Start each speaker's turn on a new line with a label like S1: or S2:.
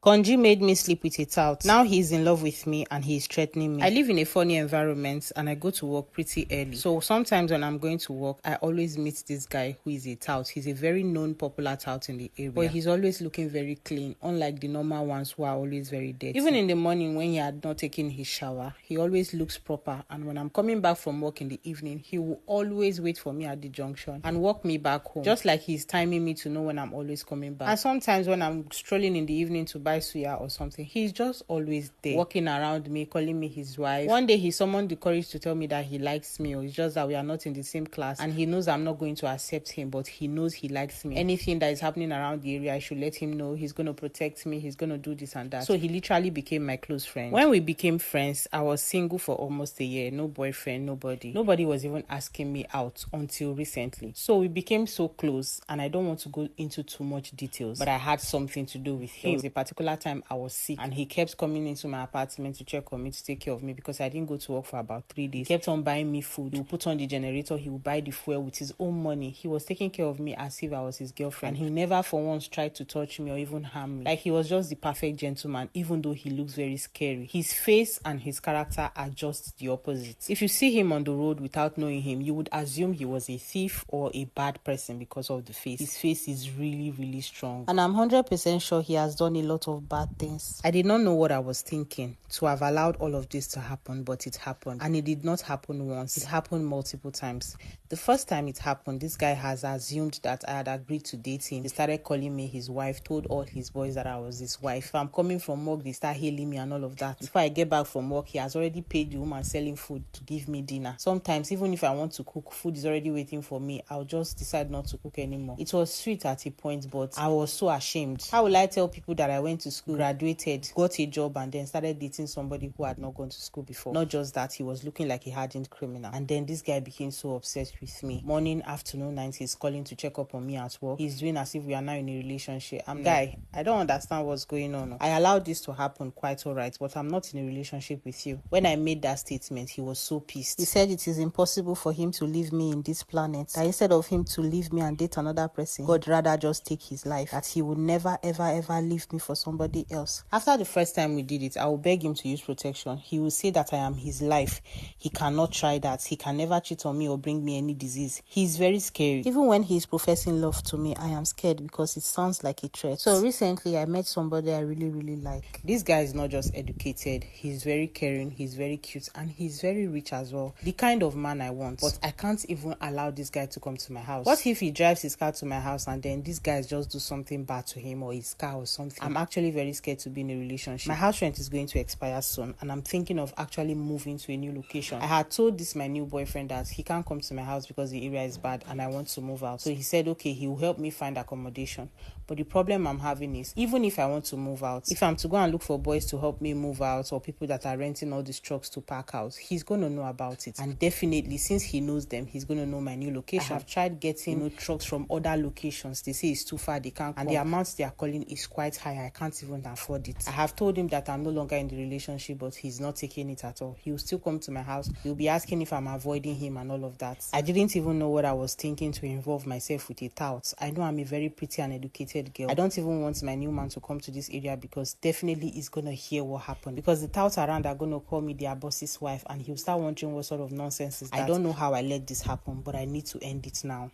S1: Konji made me sleep with a tout. Now he's in love with me and he's threatening me. I live in a funny environment and I go to work pretty early. So sometimes when I'm going to work, I always meet this guy who is a tout. He's a very known popular tout in the area. But he's always looking very clean, unlike the normal ones who are always very dirty. Even in the morning when he had not taken his shower, he always looks proper. And when I'm coming back from work in the evening, he will always wait for me at the junction and walk me back home. Just like he's timing me to know when I'm always coming back. And sometimes when I'm strolling in the evening to buy suya or something, he's just always there, walking around me, calling me his wife. One day he summoned the courage to tell me that he likes me, or it's just that we are not in the same class and he knows I'm not going to accept him, but he knows he likes me. Anything that is happening around the area, I should let him know. He's going to protect me, he's going to do this and that. So he literally became my close friend. When we became friends, I was single for almost a year. No boyfriend, nobody was even asking me out until recently. So we became so close, and I don't want to go into too much details, but I had something to do with him. There was a particular time I was sick and he kept coming into my apartment to check on me, to take care of me, because I didn't go to work for about 3 days. He kept on buying me food. He would put on the generator, he would buy the fuel with his own money. He was taking care of me as if I was his girlfriend, and he never for once tried to touch me or even harm me. Like, he was just the perfect gentleman, even though he looks very scary. His face and his character are just the opposite. If you see him on the road without knowing him, you would assume he was a thief or a bad person because of the face. His face is really, really strong, and I'm 100% sure he has done a lot of bad things. I did not know what I was thinking to have allowed all of this to happen, but it happened. And it did not happen once, it happened multiple times. The first time it happened, this guy has assumed that I had agreed to date him. He started calling me his wife, told all his boys that I was his wife. If I'm coming from work, they start hailing me and all of that. Before I get back from work, he has already paid the woman selling food to give me dinner. Sometimes, even if I want to cook, food is already waiting for me. I'll just decide not to cook anymore. It was sweet at a point, but I was so ashamed. How will I tell people that I went to school, graduated, got a job, and then started dating somebody who had not gone to school before? Not just that, he was looking like a hardened criminal. And then this guy became so obsessed with me. Morning, afternoon, night, he's calling to check up on me at work. He's doing as if we are now in a relationship. Guy, I don't understand what's going on. I allowed this to happen quite alright, but I'm not in a relationship with you. When I made that statement, he was so pissed. He said it is impossible for him to leave me in this planet. That instead of him to leave me and date another person, God rather just take his life. That he would never, ever leave me for somebody else. After the first time we did it, I will beg him to use protection. He will say that I am his life. He cannot try that. He can never cheat on me or bring me any disease. He's very scary. Even when he's professing love to me, I am scared because it sounds like a threat. So recently, I met somebody I really, really like. This guy is not just educated. He's very caring. He's very cute. And he's very rich as well. The kind of man I want. But I can't even allow this guy to come to my house. What if he drives his car to my house and then these guys just do something bad to him or his car or something? I'm actually very scared to be in a relationship. My house rent is going to expire soon and I'm thinking of actually moving to a new location. I had told my new boyfriend that he can't come to my house because the area is bad and I want to move out. So he said, okay, he will help me find accommodation. But the problem I'm having is, even if I want to move out, if I'm to go and look for boys to help me move out or people that are renting all these trucks to park out, he's going to know about it. And definitely, since he knows them, he's going to know my new location. I have tried getting trucks from other locations. They say it's too far, they can't come. And the amounts they are calling is quite high. I can't even afford it. I have told him that I'm no longer in the relationship, but he's not taking it at all. He will still come to my house. He'll be asking if I'm avoiding him and all of that. I didn't even know what I was thinking to involve myself with a tout. I know I'm a very pretty and educated girl. I don't even want my new man to come to this area because definitely he's gonna hear what happened. Because the touts around are gonna call me their boss's wife and he'll start wondering what sort of nonsense is that. I don't know how I let this happen, but I need to end it now.